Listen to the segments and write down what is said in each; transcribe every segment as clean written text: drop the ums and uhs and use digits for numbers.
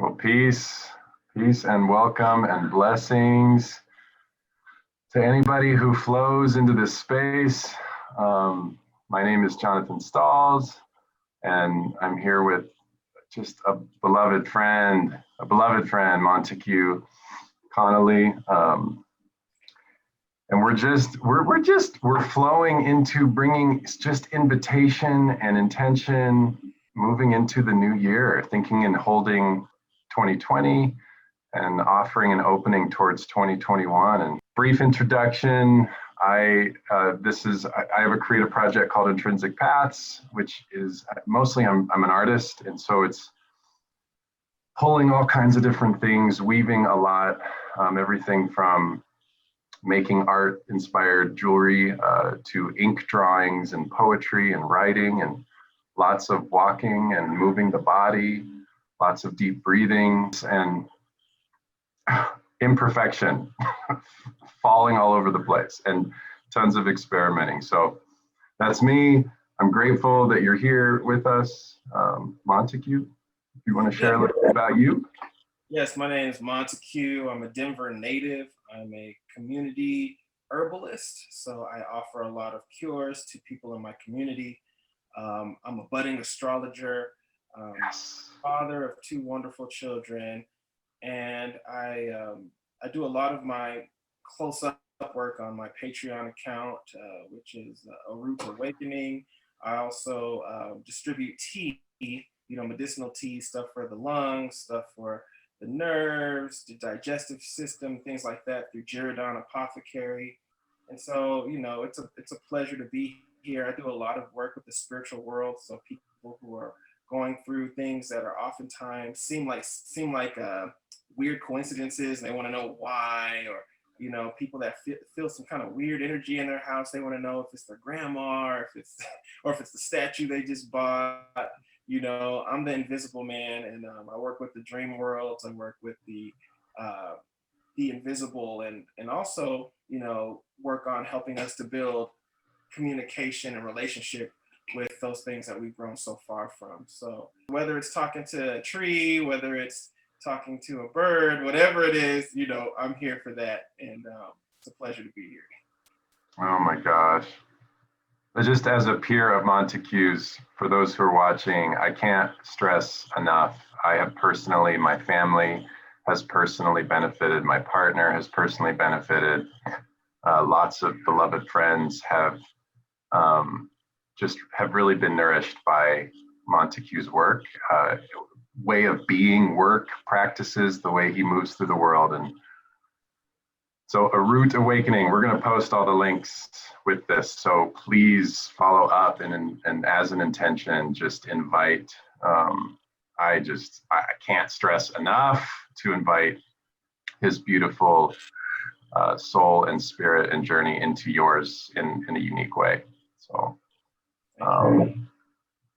Well, peace and welcome and blessings to anybody who flows into this space. My name is Jonathan Stalls, and I'm here with just a beloved friend, Monticue, Connally. And we're flowing into bringing just invitation and intention, moving into the new year, thinking and holding 2020 and offering an opening towards 2021. And brief introduction, I have a creative project called Intrinsic Paths, which is mostly I'm an artist, and so it's pulling all kinds of different things, weaving a lot, everything from making art inspired jewelry to ink drawings and poetry and writing, and lots of walking and moving the body, lots of deep breathing and imperfection, falling all over the place, and tons of experimenting. So that's me. I'm grateful that you're here with us. Monticue, if you want to share a little bit about you. Yes, my name is Monticue. I'm a Denver native. I'm a community herbalist, so I offer a lot of cures to people in my community. I'm a budding astrologer, father of two wonderful children, and I do a lot of my close-up work on my Patreon account, which is A Root Awakening. I also distribute tea, medicinal tea, stuff for the lungs, stuff for the nerves, the digestive system, things like that through Jiridon Apothecary. And so, it's a pleasure to be here. I do a lot of work with the spiritual world, so people who are going through things that are oftentimes seem like weird coincidences, and they want to know why, or people that feel some kind of weird energy in their house. They want to know if it's their grandma, or if it's the statue they just bought. I'm the invisible man, and I work with the dream worlds. I work with the invisible, and also work on helping us to build communication and relationship with those things that we've grown so far from. So whether it's talking to a tree, whether it's talking to a bird, whatever it is, I'm here for that, and it's a pleasure to be here. Oh my gosh. But just as a peer of Monticue's, for those who are watching, I can't stress enough. My family has personally benefited, my partner has personally benefited. Lots of beloved friends have really been nourished by Monticue's work, way of being, work, practices, the way he moves through the world. And so A Root Awakening, we're going to post all the links with this. So please follow up and as an intention, just invite. I can't stress enough to invite his beautiful soul and spirit and journey into yours in a unique way. So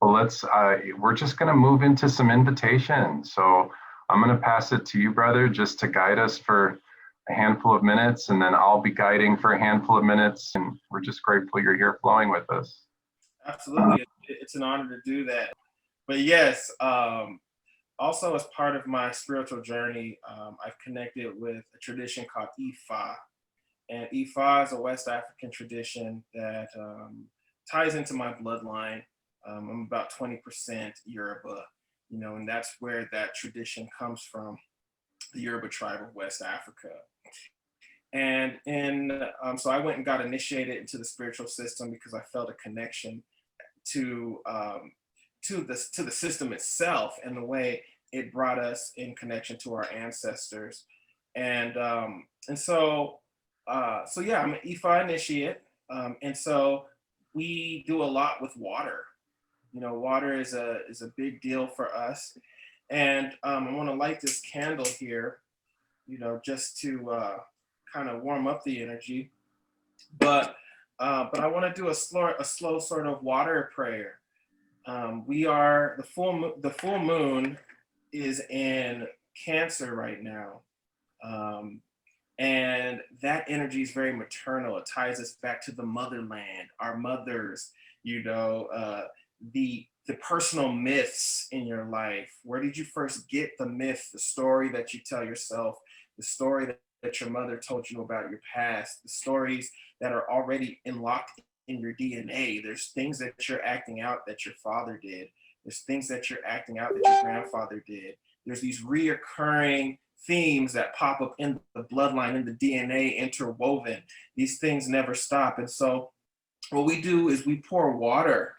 we're just going to move into some invitation. So I'm going to pass it to you, brother, just to guide us for a handful of minutes, and then I'll be guiding for a handful of minutes. And we're just grateful you're here flowing with us. Absolutely. It's an honor to do that. But yes, also as part of my spiritual journey, I've connected with a tradition called Ifa. And Ifa is a West African tradition that ties into my bloodline. I'm about 20% Yoruba, and that's where that tradition comes from, the Yoruba tribe of West Africa. And so I went and got initiated into the spiritual system because I felt a connection to the system itself and the way it brought us in connection to our ancestors. And so yeah, I'm an Ifa initiate, and so we do a lot with water. Water is a big deal for us, and I want to light this candle here, just to kind of warm up the energy. But I want to do a slow sort of water prayer. We are the full moon is in Cancer right now, and that energy is very maternal. It ties us back to the motherland, our mothers. the personal myths in your life. Where did you first get the myth, the story that you tell yourself, the story that your mother told you about your past, the stories that are already locked in your DNA? There's things that you're acting out that your father did. There's things that you're acting out that your grandfather did. There's these reoccurring themes that pop up in the bloodline, in the DNA, interwoven. These things never stop. And so what we do is we pour water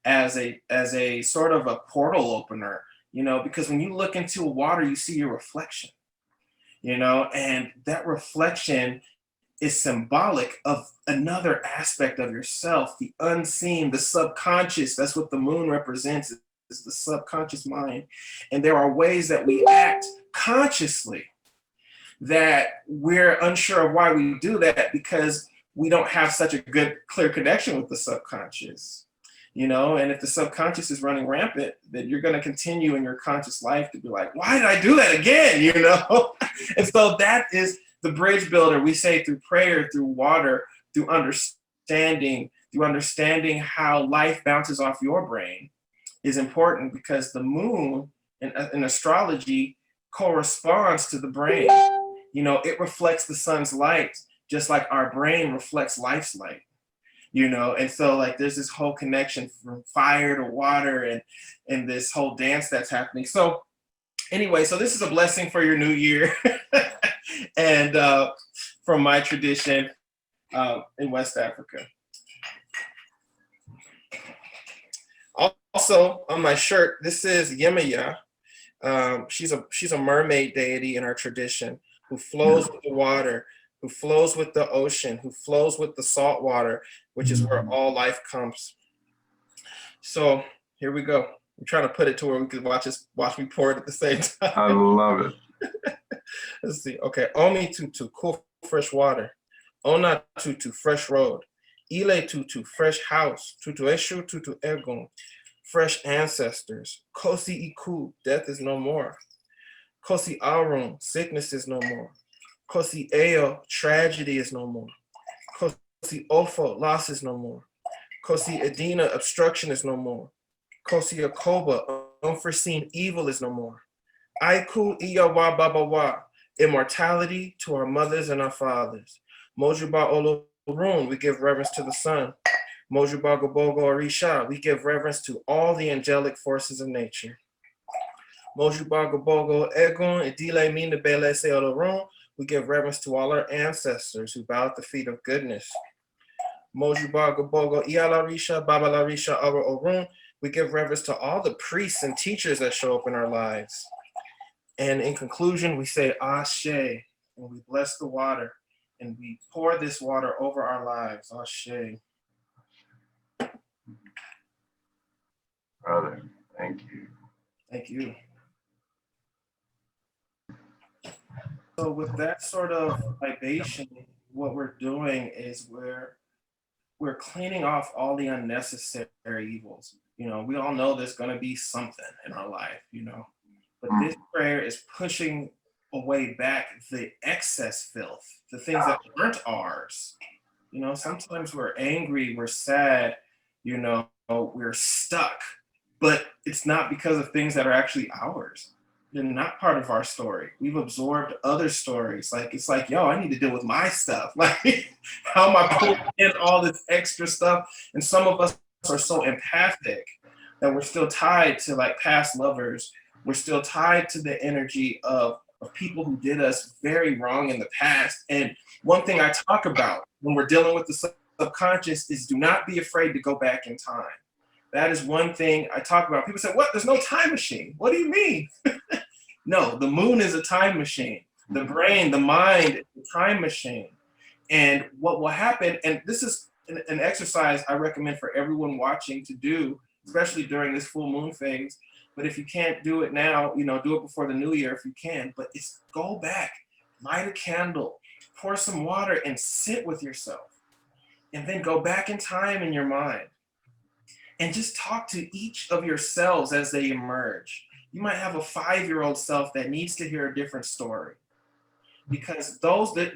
as a sort of a portal opener, because when you look into water, you see your reflection, and that reflection is symbolic of another aspect of yourself, the unseen, the subconscious. That's what the moon represents, is the subconscious mind. And there are ways that we act consciously that we're unsure of why we do that, because we don't have such a good, clear connection with the subconscious. And if the subconscious is running rampant, then you're going to continue in your conscious life to be like, why did I do that again? And so that is the bridge builder. We say through prayer, through water, through understanding how life bounces off your brain is important, because the moon in astrology corresponds to the brain. It reflects the sun's light, just like our brain reflects life's light. And so like there's this whole connection from fire to water and this whole dance that's happening. So anyway, so this is a blessing for your new year. And from my tradition in West Africa. Also on my shirt, this is Yemaya. She's a mermaid deity in our tradition who flows with the water, who flows with the ocean, who flows with the salt water, which is where all life comes. So here we go. I'm trying to put it to where we could watch me pour it at the same time. I love it. Let's see. Okay. Omi tutu, cool fresh water. Ona tutu, fresh road. Ile tutu, fresh house. Tutu eshu, tutu egon, fresh ancestors. Kosi iku, death is no more. Kosi arum, sickness is no more. Kosi eo, tragedy is no more. Kosi ofo, loss is no more. Kosi edina, obstruction is no more. Kosi akoba, unforeseen evil is no more. Aiku iyawa babawa, immortality to our mothers and our fathers. Mojuba olorun, we give reverence to the sun. Mojuba gobogo orisha, we give reverence to all the angelic forces of nature. Mojuba gobogo egun idile mina bele se olorun, we give reverence to all our ancestors who bow at the feet of goodness. Mojuba gobogo ialarisha babalarisha our orun, we give reverence to all the priests and teachers that show up in our lives. And in conclusion, we say Ashe, and we bless the water, and we pour this water over our lives. Ashe. Brother, thank you. Thank you. So with that sort of libation, what we're doing is we're cleaning off all the unnecessary evils. We all know there's going to be something in our life, but this prayer is pushing away back the excess filth, the things that aren't ours. Sometimes we're angry, we're sad, we're stuck, but it's not because of things that are actually ours. They're not part of our story. We've absorbed other stories. It's like, yo, I need to deal with my stuff. Like, how am I pulling in all this extra stuff? And some of us are so empathic that we're still tied to like past lovers. We're still tied to the energy of people who did us very wrong in the past. And one thing I talk about when we're dealing with the subconscious is do not be afraid to go back in time. That is one thing I talk about. People say, what? There's no time machine. What do you mean? No, the moon is a time machine. The brain, the mind is a time machine. And what will happen, and this is an exercise I recommend for everyone watching to do, especially during this full moon phase. But if you can't do it now, do it before the new year if you can. But it's go back, light a candle, pour some water and sit with yourself. And then go back in time in your mind. And just talk to each of your selves as they emerge. You might have a 5-year-old self that needs to hear a different story. Because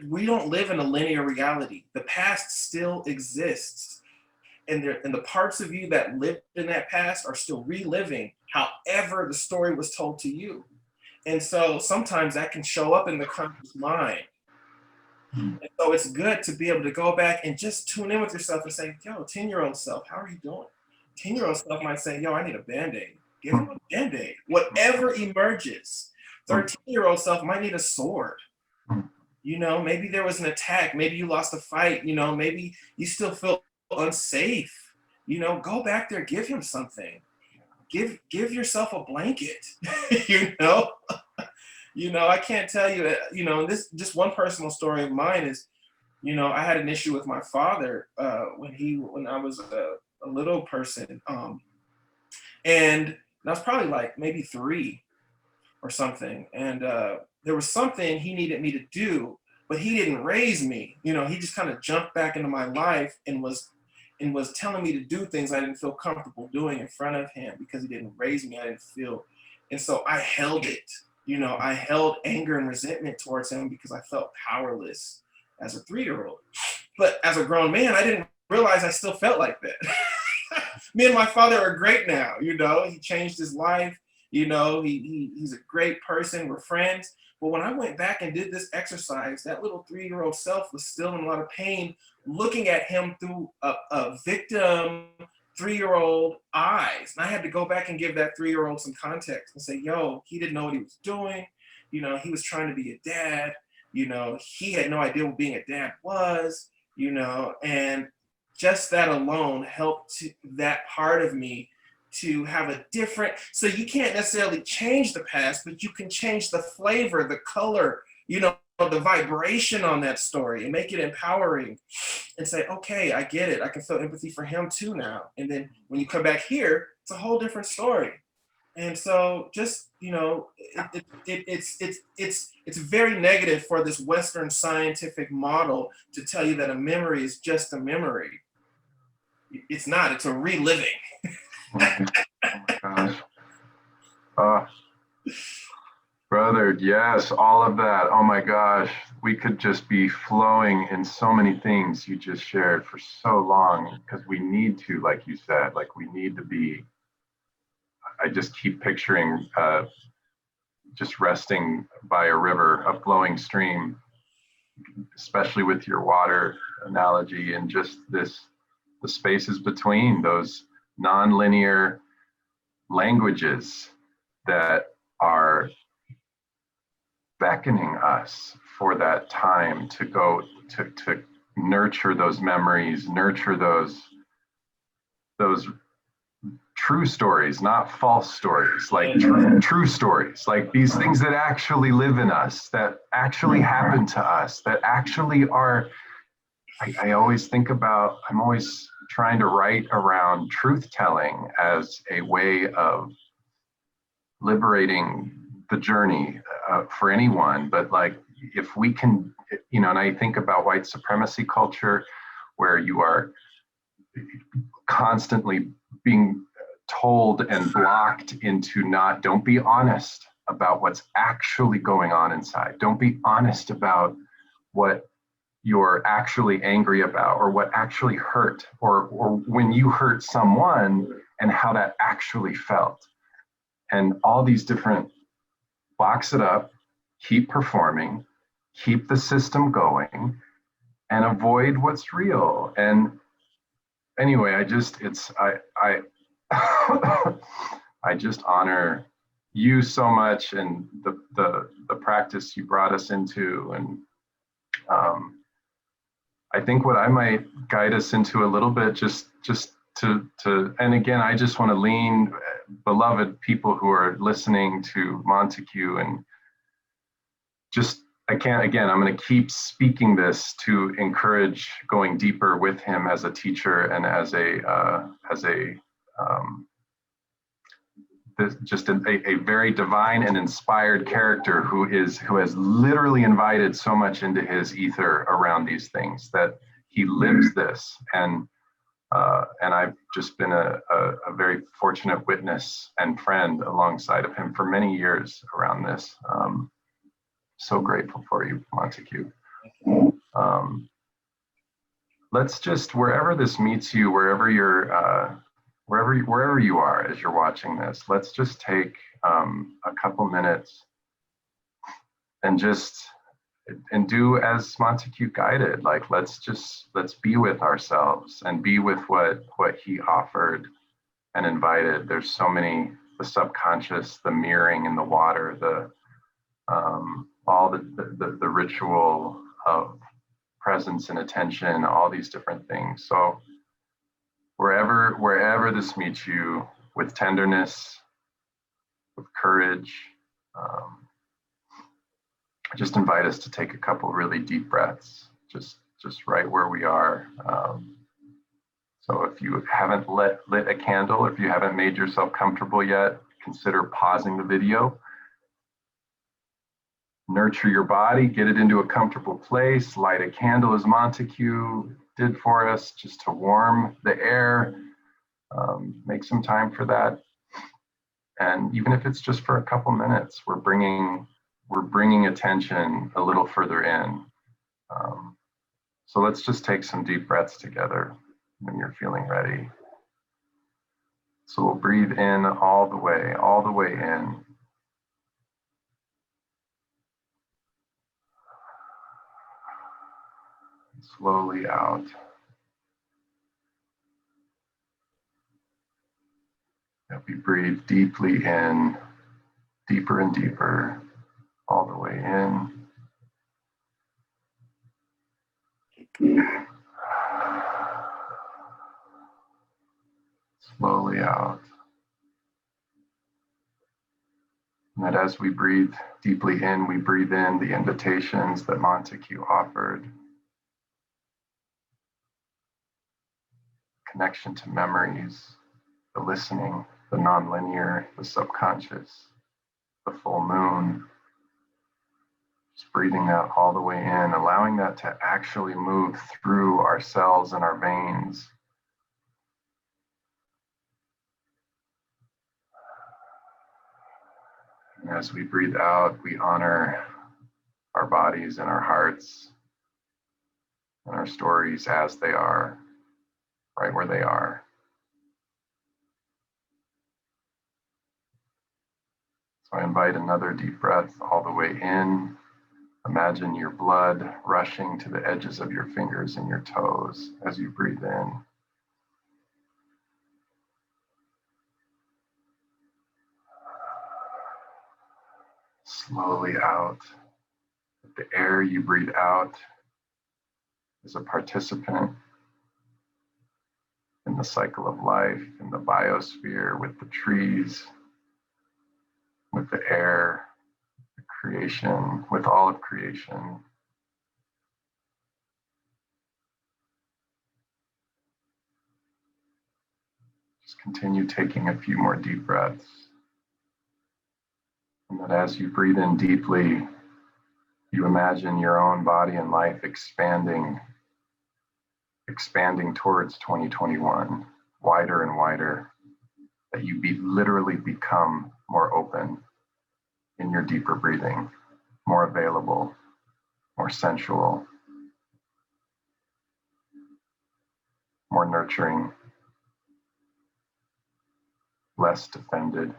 we don't live in a linear reality. The past still exists. and the parts of you that lived in that past are still reliving however the story was told to you. And so sometimes that can show up in the conscious mind. And so it's good to be able to go back and just tune in with yourself and say, yo, 10-year-old self, how are you doing? 10-year-old self might say, yo, I need a Band-Aid. Give him a Band-Aid. Whatever emerges. 13-year-old self might need a sword. You know, maybe there was an attack. Maybe you lost a fight. You know, maybe you still feel unsafe. You know, go back there, give him something. Give yourself a blanket. You know? You know, I can't tell you, you know, this just one personal story of mine is, you know, I had an issue with my father when I was a little person. And I was probably like maybe 3 or something. And there was something he needed me to do, but he didn't raise me. You know, he just kind of jumped back into my life and was telling me to do things I didn't feel comfortable doing in front of him because he didn't raise me. I didn't feel. And so I held it. You know, I held anger and resentment towards him because I felt powerless as a 3-year-old. But as a grown man, I didn't realize I still felt like that. Me and my father are great now. You know, he changed his life. You know, he's a great person. We're friends. But when I went back and did this exercise, that little 3-year-old self was still in a lot of pain, looking at him through a victim 3-year-old eyes. And I had to go back and give that 3-year-old some context and say, yo, he didn't know what he was doing. You know, he was trying to be a dad. You know, he had no idea what being a dad was, you know, and just that alone helped that part of me to have a different, so you can't necessarily change the past, but you can change the flavor, the color, you know, the vibration on that story and make it empowering and say, okay, I get it. I can feel empathy for him too now. And then when you come back here, it's a whole different story. And so just, you know, it's very negative for this Western scientific model to tell you that a memory is just a memory. It's not, it's a reliving. Oh my gosh. Brother, yes, all of that. Oh my gosh. We could just be flowing in so many things you just shared for so long because we need to, like you said, like we need to be. I just keep picturing just resting by a river, a flowing stream, especially with your water analogy, and just the spaces between those nonlinear languages that are beckoning us for that time to go to nurture those memories, nurture those true stories, not false stories, like true stories, like these things that actually live in us, that actually happen to us, that actually are. I always think about, I'm always trying to write around truth telling as a way of liberating the journey for anyone. But like, if we can, you know, and I think about white supremacy culture where you are constantly being told and blocked into don't be honest about what's actually going on inside. Don't be honest about what you're actually angry about or what actually hurt or when you hurt someone and how that actually felt. And all these different, box it up, keep performing, keep the system going, and avoid what's real. And anyway, I just honor you so much and the practice you brought us into. And I think what I might guide us into a little bit, just to and again, I just want to lean, beloved people who are listening to Monticue, and just, I'm going to keep speaking this to encourage going deeper with him as a teacher and as just a very divine and inspired character who has literally invited so much into his ether around these things, that he lives this. And I've just been a very fortunate witness and friend alongside of him for many years around this. So grateful for you, Monticue. let's just, wherever this meets you, wherever you're, wherever you are as you're watching this, let's just take a couple minutes and just and do as Monticue guided. Like let's be with ourselves and be with what he offered and invited. There's so many, the subconscious, the mirroring in the water, the all the ritual of presence and attention, all these different things. So wherever this meets you, with tenderness, with courage, um, I just invite us to take a couple really deep breaths, just right where we are. So if you haven't lit a candle, if you haven't made yourself comfortable yet, consider pausing the video. Nurture your body, get it into a comfortable place, light a candle as Monticue did for us, just to warm the air. Make some time for that. And even if it's just for a couple minutes, we're bringing attention a little further in. So let's just take some deep breaths together when you're feeling ready. So we'll breathe in all the way in. Slowly out. And we breathe deeply in, deeper and deeper, all the way in. Slowly out. And that as we breathe deeply in, we breathe in the invitations that Monticue offered. Connection to memories, the listening, the nonlinear, the subconscious, the full moon. Just breathing that all the way in, allowing that to actually move through our cells and our veins. And as we breathe out, we honor our bodies and our hearts and our stories as they are, right where they are. So I invite another deep breath all the way in. Imagine your blood rushing to the edges of your fingers and your toes as you breathe in. Slowly out. The air you breathe out is a participant in the cycle of life, in the biosphere, with the trees, with the air, the creation, with all of creation. Just continue taking a few more deep breaths. And that as you breathe in deeply, you imagine your own body and life expanding towards 2021, wider and wider, that you literally become more open in your deeper breathing, more available, more sensual, more nurturing, less defended.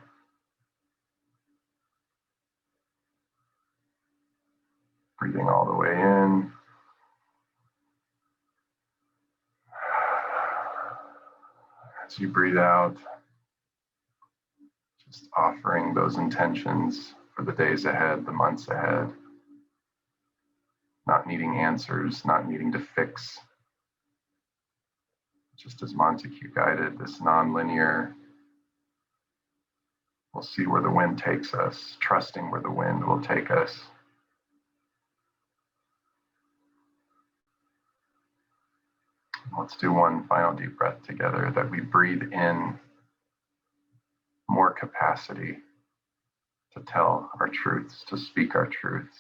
Breathing all the way in. As you breathe out, just offering those intentions for the days ahead, the months ahead. Not needing answers, not needing to fix. Just as Monticue guided, this non-linear, we'll see where the wind takes us, trusting where the wind will take us. Let's do one final deep breath together, that we breathe in more capacity to tell our truths, to speak our truths,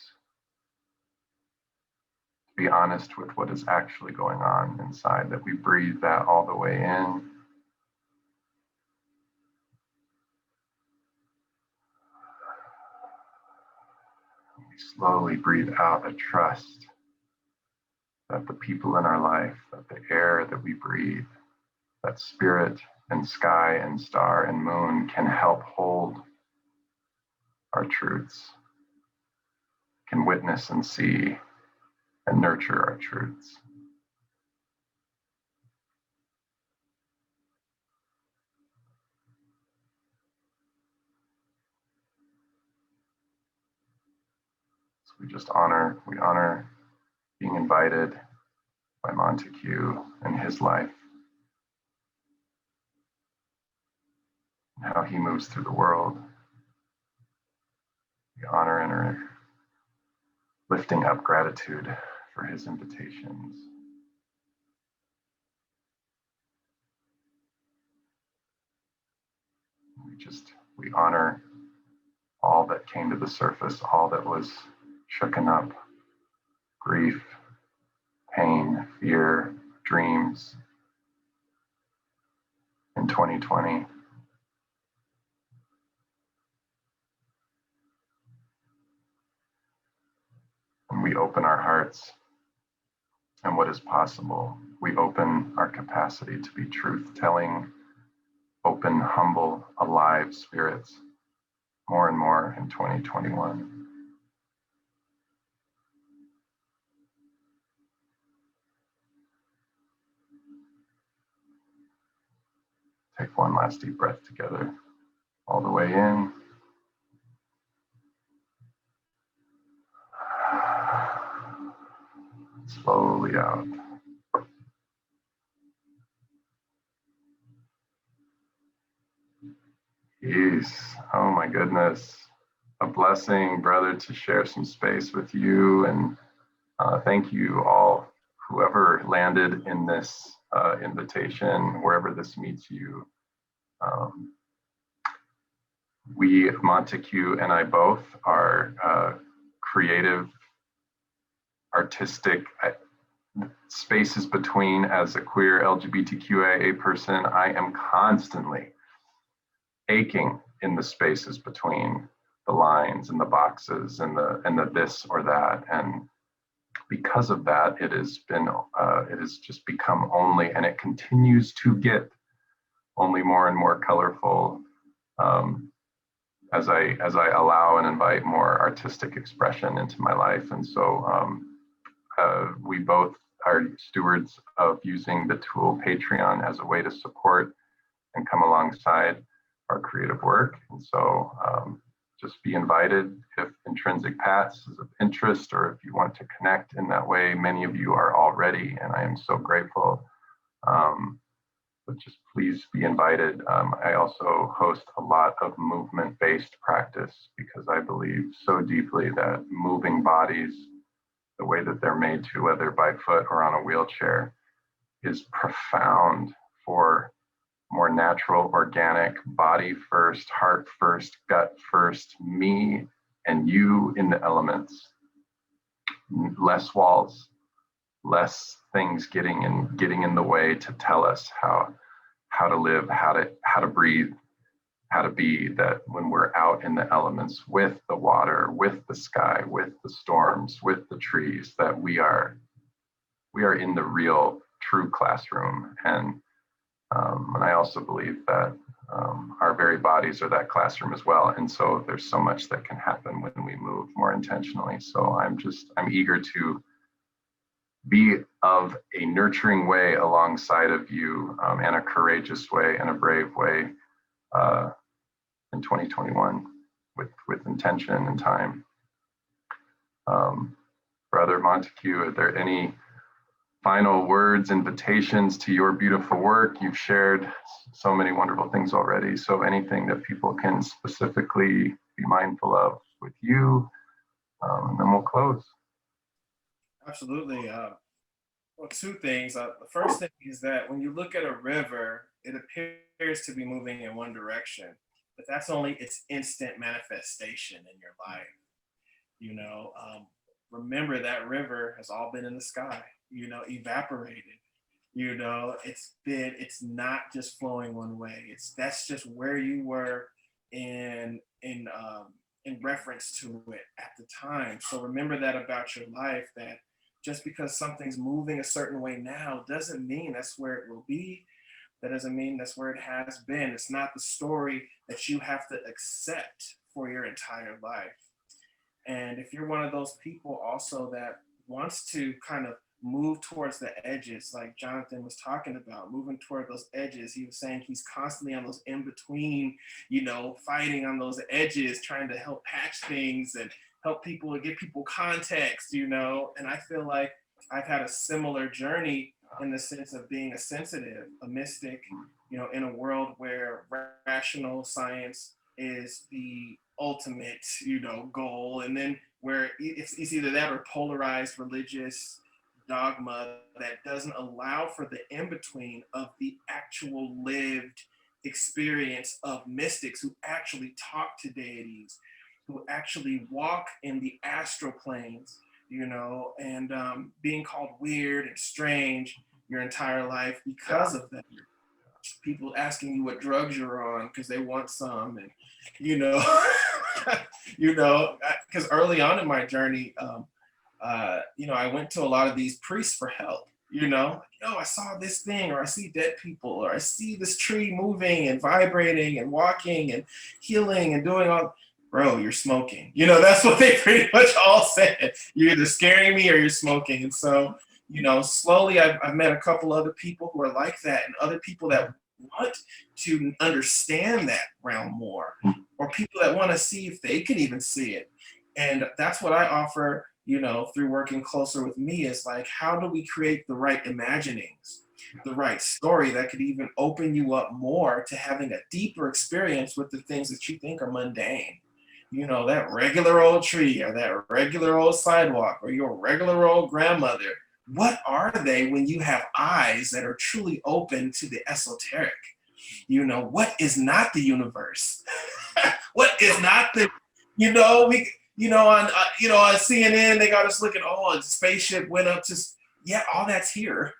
to be honest with what is actually going on inside, that we breathe that all the way in. We slowly breathe out a trust that the people in our life, that the air that we breathe, that spirit and sky and star and moon can help hold our truths, can witness and see and nurture our truths. So we honor being invited by Monticue and his life, and how he moves through the world. We honor and are lifting up gratitude for his invitations. We honor all that came to the surface, all that was shooken up, grief, pain, fear, dreams in 2020. And we open our hearts and what is possible. We open our capacity to be truth-telling, open, humble, alive spirits more and more in 2021. Take one last deep breath together, all the way in. Slowly out. Peace. Oh my goodness. A blessing, brother, to share some space with you. And thank you all, whoever landed in this invitation, wherever this meets you. We, Monticue and I both, are creative, artistic spaces between. As a queer LGBTQIA person, I am constantly aching in the spaces between the lines and the boxes and the this or that. And because of that, it has just become only, and it continues to get only more and more colorful as I allow and invite more artistic expression into my life. And so we both are stewards of using the tool Patreon as a way to support and come alongside our creative work. And so just be invited if Intrinsic paths is of interest, or if you want to connect in that way. Many of you are already, and I am so grateful. But just please be invited. I also host a lot of movement-based practice because I believe so deeply that moving bodies, the way that they're made to, whether by foot or on a wheelchair, is profound for more natural, organic, body first, heart first, gut first, me and you in the elements. Less walls, less things getting in the way to tell us how to live, how to breathe, how to be. That when we're out in the elements with the water, with the sky, with the storms, with the trees, that we are in the real, true classroom. And I also believe that our very bodies are that classroom as well. And so there's so much that can happen when we move more intentionally. So I'm eager to be of a nurturing way alongside of you, and a courageous way and a brave way in 2021 with intention and time. Brother Monticue, are there any final words, invitations to your beautiful work? You've shared so many wonderful things already. So anything that people can specifically be mindful of with you, and then we'll close. Absolutely. Well, two things. The first thing is that when you look at a river, it appears to be moving in one direction, but that's only its instant manifestation in your life. You know, remember that river has all been in the sky, evaporated. It's not just flowing one way. That's just where you were in reference to it at the time. So remember that about your life, that just because something's moving a certain way now doesn't mean that's where it will be. That doesn't mean that's where it has been. It's not the story that you have to accept for your entire life. And if you're one of those people also that wants to kind of move towards the edges, like Jonathan was talking about, moving toward those edges, he was saying he's constantly on those in between, fighting on those edges, trying to help patch things and help people, give people context, and I feel like I've had a similar journey in the sense of being a sensitive, a mystic, in a world where rational science is the ultimate, goal. And then where it's either that or polarized religious dogma that doesn't allow for the in-between of the actual lived experience of mystics who actually talk to deities, who actually walk in the astral planes, and being called weird and strange your entire life because of that. People asking you what drugs you're on because they want some, and because early on in my journey, I went to a lot of these priests for help. I saw this thing, or I see dead people, or I see this tree moving and vibrating and walking and healing and doing all. Bro, you're smoking. That's what they pretty much all said. You're either scaring me or you're smoking. And so, slowly I've met a couple other people who are like that, and other people that want to understand that realm more, or people that want to see if they can even see it. And that's what I offer, through working closer with me, is like, how do we create the right imaginings, the right story that could even open you up more to having a deeper experience with the things that you think are mundane. That regular old tree, or that regular old sidewalk, or your regular old grandmother. What are they when you have eyes that are truly open to the esoteric? What is not the universe? What is not the, on CNN, they got us looking, a spaceship went up to, yeah, all that's here.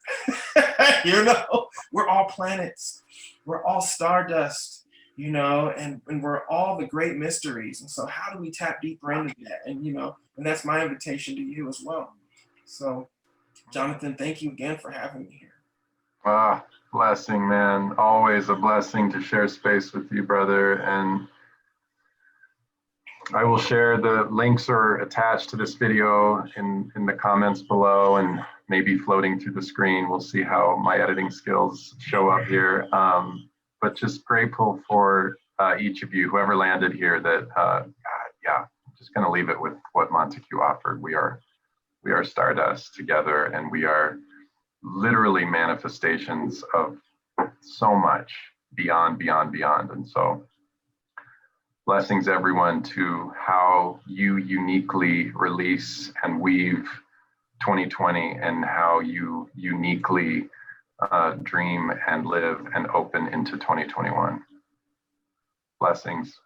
We're all planets. We're all stardust. And we're all the great mysteries. And so how do we tap deeper into that? And, and that's my invitation to you as well. So, Jonathan, thank you again for having me here. Blessing, man. Always a blessing to share space with you, brother. And I will share the links are attached to this video in the comments below, and maybe floating through the screen. We'll see how my editing skills show up here. But just grateful for each of you, whoever landed here, that, just going to leave it with what Monticue offered. We are stardust together, and we are literally manifestations of so much beyond. And so blessings, everyone, to how you uniquely release and weave 2020, and how you uniquely dream and live and open into 2021. Blessings.